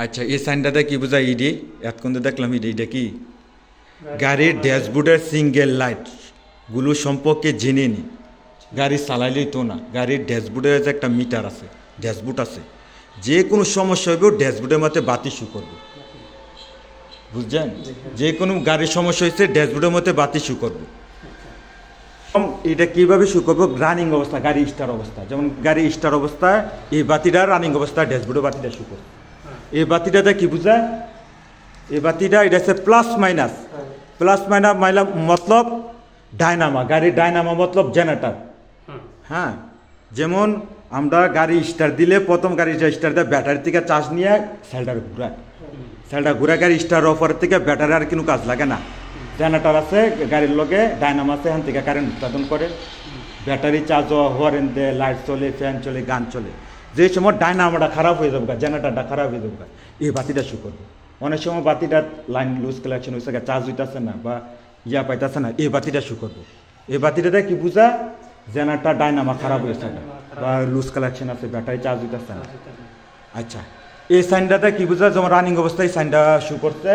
আচ্ছা এই সাইনটাতে কি বোঝায় ইডি এতক্ষণ দেখলাম এটা কি গাড়ির ড্যাশবোর্ডের সিঙ্গেল লাইট গুলো সম্পর্কে জেনে নি গাড়ি চালাইলেই তো না গাড়ির ড্যাশবোর্ডের যে একটা মিটার আছে ড্যাশবোর্ড আছে যে কোনো সমস্যা হইব ড্যাশবোর্ডের মধ্যে বাতি শু করবে বুঝছেন যে কোনো গাড়ির সমস্যা হয়েছে ড্যাশবোর্ডের মধ্যে বাতি শু করবে এটা কীভাবে শু করবো রানিং অবস্থা গাড়ি স্টার অবস্থা যেমন গাড়ি স্টার অবস্থায় এই বাতিটা রানিং অবস্থা ড্যাশবোর্ডের বাতিটা শু করবে এই বাতিটাতে কি বোঝায় এই বাতিটা এটা হচ্ছে প্লাস মাইনাস মতলব ডায়নামা গাড়ির ডায়নামা মতলব জেনারেটর হ্যাঁ যেমন আমরা গাড়ি স্টার্ট দিলে প্রথম গাড়ি স্টার্ট দেয় ব্যাটারি থেকে চার্জ নিয়ে সেলটা ঘুরা গাড়ি স্টার অফারের থেকে ব্যাটারি আর কোনো কাজ লাগে না জেনারেটর আছে গাড়ির লগে ডায়নামা আছে এখান থেকে কারেন্ট উৎপাদন করে ব্যাটারি চার্জ হরেন দেয় লাইট চলে ফ্যান চলে গান চলে যে সময় ডায়নামাটা খারাপ হয়ে যাবে জেনারেটরটা খারাপ হয়ে যাবে এই বাতিটা শু করবে অনেক সময় বাতিটার লাইন লুজ কালেকশন হয়েছে চার্জ হইতেছে না বা পাইতেছে না এই বাতিটা শু করবো এই বাতিটাতে কি বুঝা জেনারেটর ডায়নামা খারাপ হয়েছে বা লুজ কালেকশন আছে ব্যাটারি চার্জ হইতেছে না আচ্ছা এই সাইনটাতে কি বুঝা যেমন রানিং অবস্থায় সাইনটা শু করছে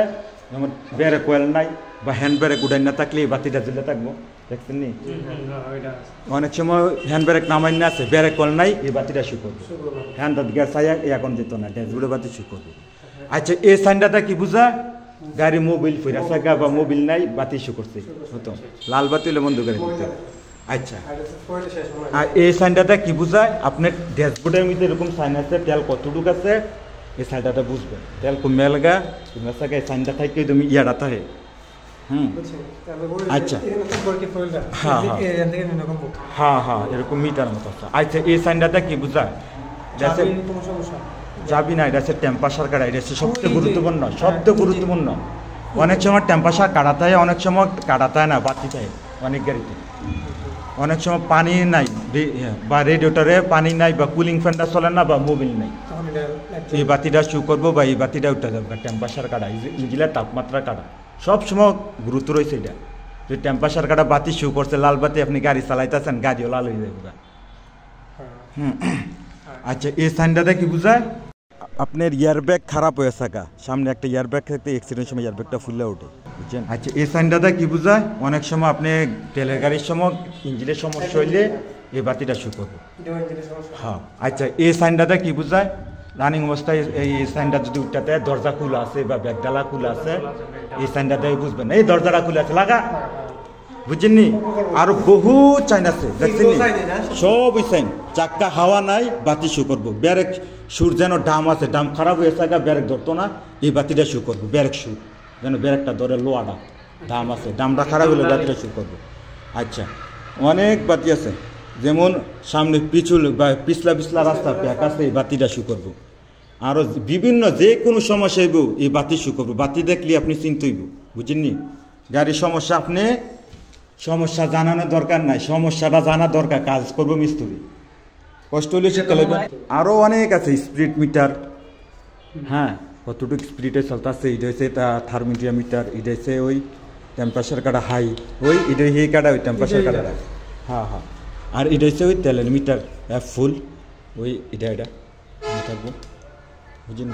যেমন ব্রেক কোয়েল নাই বা হ্যান্ড ব্রেক উঠাই না থাকলে এই বাতিটা জ্বলে থাকবো দেখছেন নি অনেক সময় হ্যান্ড ব্রেক নামাই না আছে ব্রেক কোয়েল নাই এই বাতিটা শু করবো হ্যান্ড গ্যাস আইয়া এখন যেত না ড্যাশবোর্ডের বাতি শু করবো আচ্ছা এই সাইনটাতে কি বুঝা গাড়ি মোবিল ফিরা থাকা বা মোবিল নাই বাতি শু করছে হতো লাল বাতি হলে বন্ধ করে দিতে আচ্ছা আর এই সাইনটাতে কি বুঝায় আপনার ড্যাশবোর্ডের মধ্যে এরকম সাইন আছে তেল কতটুকু আছে এই সাইনটাতে বুঝবে তেল কমে লাগা এই সাইনটা থাকে তুমি ইয়াটা থাকে আচ্ছা হ্যাঁ এরকম মিটার মতো আচ্ছা এই সাইনটাতে কি বুঝায় যাবি না এটা হচ্ছে টেম্পারেচার কাটা এটা হচ্ছে সবচেয়ে গুরুত্বপূর্ণ অনেক সময় টেম্পারেচার কাটাতে হয় অনেক সময় কাটাতে হয় না বাতি চাই অনেক গাড়িতে অনেক সময় পানি নাই বা রেডিয়েটরে পানি নাই বা কুলিং ফ্যানটা চলে না বা মোবিল নাই এই বাতিটা শু করবো বা এই বাতিটা উঠে যাবে টেম্পারেচার কাটা ইঞ্জিনের তাপমাত্রা কাটা সব সময় গুরুত্ব রয়েছে এটা যে টেম্পারেচার কাটা বাতি শু করছে লাল বাতি আপনি গাড়ি চালাইতেছেন গাড়িও লাল হয়ে যাবে আচ্ছা এই সাইনটাতে কি বুঝায় আপনার ইয়ারব্যাগ খারাপ হয়ে থাকা সামনে একটা ইয়ারব্যাগ থাকতে অ্যাক্সিডেন্টের সময় ইয়ারব্যাগটা ফুলে ওঠে বুঝছেন আচ্ছা এই সাইনটাতে কি বুঝায় অনেক সময় আপনি তেলের গাড়ির সময় ইঞ্জিনের সমস্যা হইলে এই বাতিটা শু করবে হ্যাঁ আচ্ছা এই সাইনটাতে কি বুঝায় রানিং অবস্থায় এই সাইনটা যদি উঠতে দরজা খোলা আছে বা ব্যাগডালা খোলা আছে এই সাইনটাতে বুঝবেন এই দরজাটা খোলা আছে লাগা বুঝছেননি আরো বহু চাইন আছে দেখছেন সব ওই সাইন চাক্কা হাওয়া নাই বাতি শু করবো ব্যারেক সুর যেন ডাম আছে ডাম খারাপ হয়ে থাকা ব্যারেক ধরতো না এই বাতিটা শু করবো ব্যারেক সুর যেন ব্যারেকটা ধরে লোয়াটা ডাম আছে ডামটা খারাপ হলে বাতিটা শু করবো আচ্ছা অনেক বাতি আছে যেমন সামনে পিছুল বা পিছলা রাস্তা প্যাক আছে এই বাতিটা শু করবো আরও বিভিন্ন যে কোনো সমস্যা হইব এই বাতি শু করবো বাতি দেখলে আপনি চিন্তা হইব বুঝেননি গাড়ির সমস্যা আপনি সমস্যা জানানোর দরকার নাই সমস্যাটা জানা দরকার কাজ করবো মিস্ত্রি কষ্ট হলে শীতকালে আরও অনেক আছে স্পিড মিটার হ্যাঁ কতটুকু স্পিডে চলতেছে এটা হচ্ছে থার্মোমিটার মিটার এটা হচ্ছে ওই টেম্পারেচার কাটা হাই ওই এটা এই কাটা ওই টেম্পারেচার কাটা হ্যাঁ আর এটা হচ্ছে ওই তেলের মিটার ফুল ওই এটা থাকবো বুঝলেন